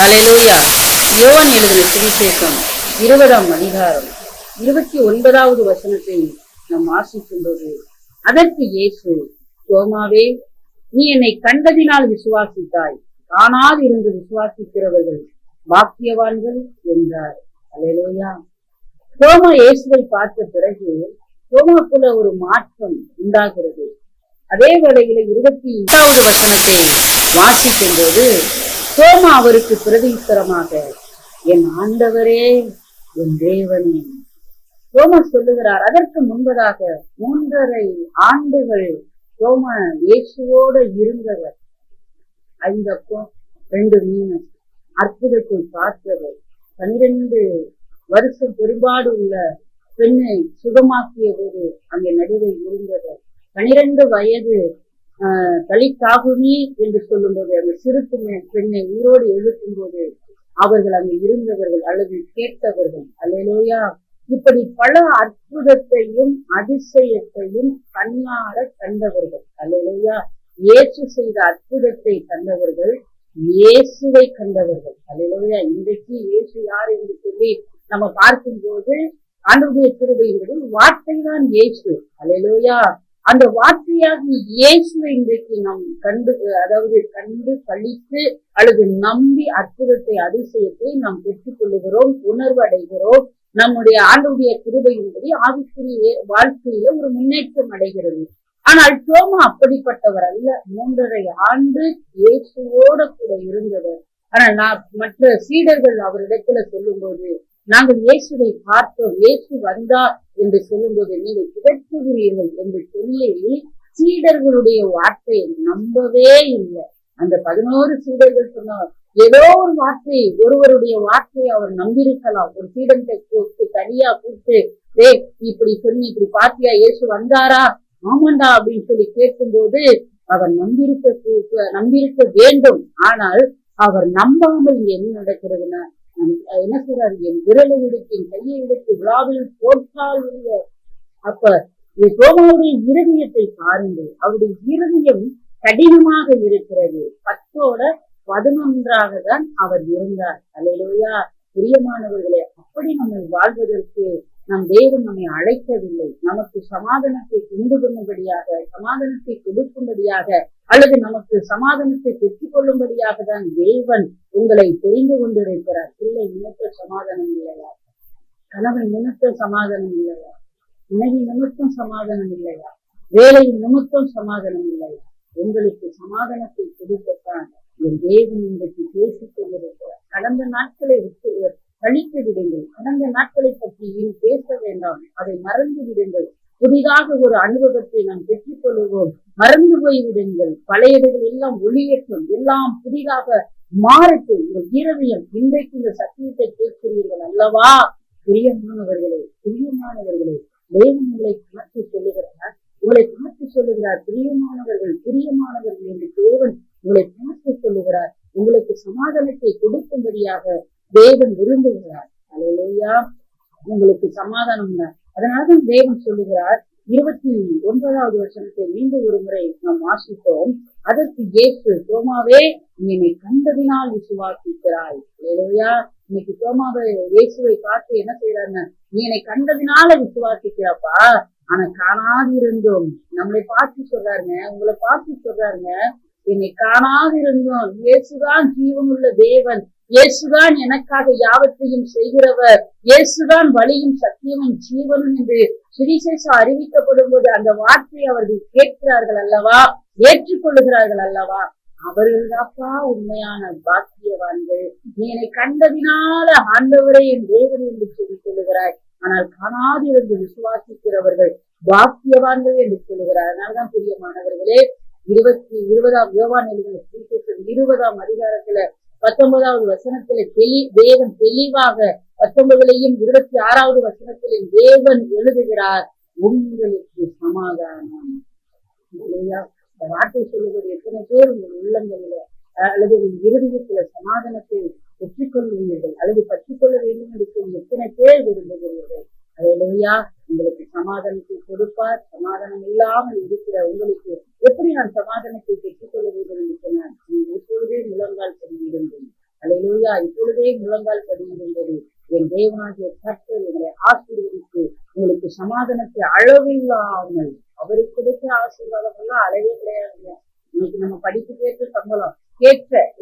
அல்லேலூயா. யோவான் எழுதின சுவிசேஷம் 20ஆம் அதிகாரம் 29வது வசனத்தை நாம் வாசிக்கும்போது, அதற்கு இயேசு, தோமாவே, நீ என்னை கண்டதினால் விசுவாசித்தாய், காணாதிருந்து விசுவாசிக்கிறவர்கள் பாக்கியவான்கள் என்றார். அல்லேலூயா. தோமா இயேசுவை பார்த்த பிறகு தோமாக்குள்ள ஒரு மாற்றம் உண்டாகிறது. அதே வேளையில 28வது வசனத்தை வாசிக்கும் போது, தோமா அவருக்கு பிரதியுத்தரமாக, என் ஆண்டவரே, என் தேவனே. தோமா சொல்லுகிறார், அதற்கு முன்பதாக 3.5 ஆண்டுகள் தோமா இயேசுவோடு இருந்தவர். 5 அப்பம் 2 மீன் அற்புதத்தை பார்த்தவர். 12 வருஷம் பெரும்பாடு உள்ள பெண்ணை சுகமாக்கிய போது அங்கே நடுவே இருந்தவர். 12 வயது தலித்தாகுமி என்று சொல்லும் போது, அந்த சிறு பெண்ணை உயிரோடு எழுப்பும் போது அவர்கள் அங்கு இருந்தவர்கள் அல்லது கேட்டவர்கள். அல்லேலூயா. இப்படி பல அற்புதத்தையும் அதிசயத்தையும் கண்ணார கண்டவர்கள். அல்லேலூயா. இயேசு செய்த அற்புதத்தை கண்டவர்கள், இயேசுவை கண்டவர்கள். அல்லேலூயா. இன்றைக்கு இயேசு யார் என்று சொல்லி நம்ம பார்க்கும்போது, ஆண்டவருடைய கிருபை என்பது வார்த்தை தான் இயேசு. அல்லேலூயா. அந்த வார்த்தையாகி இயேசுவை இன்றைக்கு நாம் கண்டு கழித்து அல்லது நம்பி அற்புதத்தை அதிசயத்தை நாம் பெற்றுக் கொள்ளுகிறோம், உணர்வு அடைகிறோம். நம்முடைய ஆண்டவருடைய கிருபை என்பது ஆவிக்குரிய வாழ்க்கையில ஒரு முன்னேற்றம் அடைகிறது. ஆனால் தோமா அப்படிப்பட்டவர் அல்ல. 3.5 ஆண்டு இயேசுவோட கூட இருந்தவர். ஆனால் மற்ற சீடர்கள் அவரிடத்துல சொல்லும் போது, நாங்கள் இயேசுவை பார்த்தோம், இயேசு வந்தார் என்று சொல்லும் போது நீங்கள் கிடைக்குகிறீர்கள் என்று சொல்லி சீடர்களுடைய வார்த்தையை நம்பவே இல்லை. அந்த 11 சீடர்கள் சொன்னார், ஏதோ ஒரு வார்த்தை, ஒருவருடைய வார்த்தையை அவர் நம்பியிருக்கலாம். ஒரு சீடத்தை தனியா கூப்பிட்டு, இப்படி சொல்லி இப்படி பாத்தியா, இயேசு வந்தாரா, ஆமாண்டா அப்படின்னு சொல்லி கேட்கும் போது அவர் நம்பியிருக்க வேண்டும். ஆனால் அவர் நம்பாமல் இங்க என்ன நடக்கிறதுன்னா, என்ன சொல்றாரு, என் விரலை எடுத்து என் கையை எடுத்து விழாவில் போட்டால் இல்லை. அப்ப தோமாவுடைய இருதயத்தை பாருங்கள். அவருடைய இருதயம் கடினமாக இருக்கிறது. 10-11 தான் அவர் இருந்தார். அல்லேலூயா. பிரியமானவர்களே, அப்படி நம்மை வாழ்வதற்கு நம் தேவன் நம்மை அழைக்கவில்லை. நமக்கு சமாதானத்தை கொண்டு பண்ணும்படியாக, சமாதானத்தை கொடுக்கும்படியாக அல்லது நமக்கு சமாதானத்தை பெற்றுக் கொள்ளும்படியாக தான் தேவன் உங்களை தெரிந்து கொண்டிருக்கிறார். பிள்ளை நிமித்த சமாதானம் இல்லையா? கணவன் நிமித்த சமாதானம் இல்லையா? மனைவி நிமித்தம் சமாதானம் இல்லையா? வேலையின் நிமித்தம் சமாதானம் இல்லையா? உங்களுக்கு சமாதானத்தை கொடுக்கத்தான் என் தேவன் இன்றைக்கு பேசிக் கொண்டிருக்கிறார். கடந்த நாட்களை விட்டு கழித்து விடுங்கள். கடந்த நாட்களை பற்றி இனி பேச வேண்டாம், அதை மறந்து விடுங்கள். புதிதாக ஒரு அனுபவத்தை நாம் பெற்றுக் கொள்வோம். மறந்து போய் விடுங்கள். பழையவைகள் எல்லாம் ஒளியேற்றும், எல்லாம் புதிதாக மாறட்டும். உங்கள் இருதயம் இன்றைக்கு இந்த சத்தியத்தை கேட்கிறீர்கள் அல்லவா? பிரியமானவர்களே, தேவன் உங்களை காத்து சொல்லுகிறார், பிரியமானவர்கள் என்று தேவன் உங்களை காத்து சொல்லுகிறார். உங்களுக்கு சமாதானத்தை கொடுக்கும்படியாக தேவன் விரும்புகிறார். அல்லேலூயா. உங்களுக்கு சமாதானம். அதனால்தான் தேவன் சொல்லுகிறார். 29வது வசனத்தை மீண்டும் ஒரு முறை நாம் வாசித்தோம். அதற்கு இயேசு, தோமாவே, நீ என்னை கண்டதினால் விசுவாசிக்கிறாய். அல்லேலூயா. இன்னைக்கு தோமாவை இயேசுவை பார்த்து என்ன செய்யறாருன்னு, நீ என்னை கண்டதினால விசுவாசிக்கிறாப்பா, ஆனா காணாதிருந்தோம். நம்மளை பார்த்து சொல்றாருங்க, உங்களை பார்த்து சொல்றாருங்க, என்னை காணாதிருந்தோம். இயேசுதான் ஜீவனுள்ள தேவன், இயேசுதான் எனக்காக யாவற்றையும் செய்கிறவர், இயேசுதான் வழியும் சத்தியமும் ஜீவனும் என்று சுவிசேஷம் அறிவிக்கப்படும் போது அந்த வார்த்தையை அவர்கள் கேட்கிறார்கள் அல்லவா, ஏற்றுக்கொள்ளுகிறார்கள் அல்லவா, அவர்கள்தாப்பா உண்மையான பாக்கியவான்கள். நீ என்னை கண்டதினால ஆண்டவரே என் தேவன் என்று சொல்லுகிறாய், ஆனால் காணாதிருந்து விசுவாசிக்கிறவர்கள் பாக்கியவான்கள் என்று சொல்லுகிறார். அதனால்தான் பிரியமானவர்களே, 20ஆம் யோவான் எழுதின சுவிசேஷம் 20ஆம் அதிகாரத்துல 19வது வசனத்தில தேவன் தெளிவாக 19லையும் 26வது வசனத்திலும் தேவன் எழுதுகிறார், உங்களுக்கு சமாதானம். இந்த வார்த்தை சொல்லுவது எத்தனை பேர் உங்கள் உள்ளங்களில அல்லது உங்கள் இருதயத்தில சமாதானத்தை பெற்றுக்கொள்வீர்கள் அல்லது பற்றிக்கொள்ள வேண்டும் என்று சொல்லி எத்தனை பேர் விரும்புகிறீர்கள்? அல்லேலூயா. உங்களுக்கு சமாதானத்தை கொடுப்பார். சமாதானம் இல்லாமல் இருக்கிற உங்களுக்கு எப்படி நான் சமாதானத்தை பெற்றுக்கொள்ள வேண்டும் என்று சொன்னார், நீ எப்பொழுதே முழங்கால் பண்ணியிருந்தேன். அல்லேலூயா. அல்லேலூயா. இப்பொழுதே முழங்கால் படியிருந்தது. என் தேவனாகிய கர்த்தர் உங்களை ஆசீர்வதித்து உங்களுக்கு சமாதானத்தை அளவில்லாமல் அவருக்கு கொடுத்த ஆசீர்வாதம் எல்லாம் அளவே கிடையாதுங்க. இன்னைக்கு நம்ம படிப்புக்கு ஏற்ற சம்பளம்,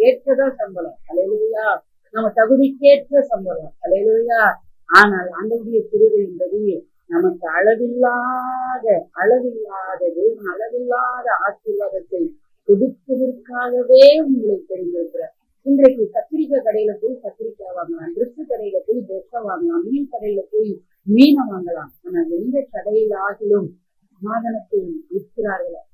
ஏற்றதான் சம்பளம். அல்லேலூயா. நம்ம தகுதிக்கேற்ற சம்பளம். அல்லேலூயா. ஆனால் ஆண்டவருடைய கிருபையின்படி நமக்கு அளவில்லாத தேவன் அளவில்லாத ஆசீர்வாதத்தை கொடுப்பதற்காகவே உங்களை தெரிந்திருக்கிறார். இன்றைக்கு கத்திரிக்காய் கடையில போய் கத்திரிக்காய் வாங்கலாம், ட்ரெஸ் கடையில போய் ட்ரெஸ்ஸை வாங்கலாம், மீன் கடையில போய் மீனை வாங்கலாம். ஆனால் எந்த கடையில் ஆகிலும் சமாதானத்தை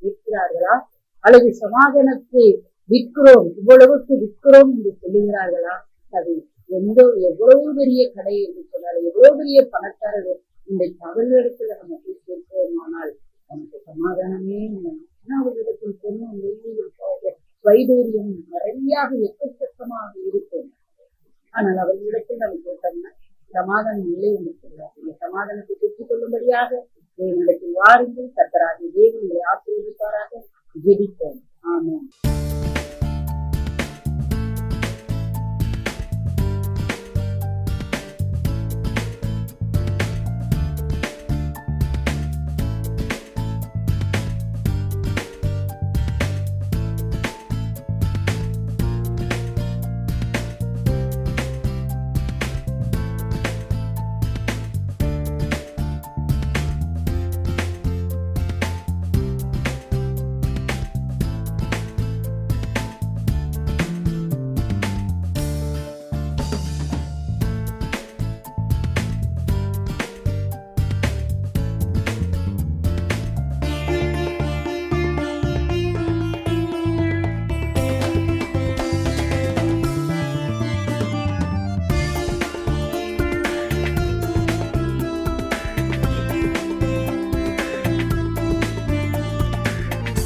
விற்கிறார்களா அல்லது சமாதானத்தை இவ்வளவுக்கு விற்கிறோம் என்று சொல்லுகிறார்களா? அது எவ்வளவு பெரிய கடை என்று சொன்னாலும், எவ்வளவு பெரிய பணக்காரர் இந்த அவர்களிடத்துல நம்ம போய் கேட்கிறோமானால் நமக்கு சமாதானமே இல்லை. அவர்களிடத்தில் பொண்ணும் வைடூரியம் நிறைய எக்கச்சக்கமாக இருக்கும். ஆனால் அவர்களிடத்தில் நம்ம கேட்டோம்னா சமாதானம் இல்லை என்று சொல்றார். இந்த சமாதானத்தை பெற்றுக் கொள்ளும்படியாக தேவனிடத்தில் வாருங்கள். கர்த்தராகிய தேவன் உங்களை ஆசீர்வதிப்பாராக. ஜெபிப்போம். ஆமென்.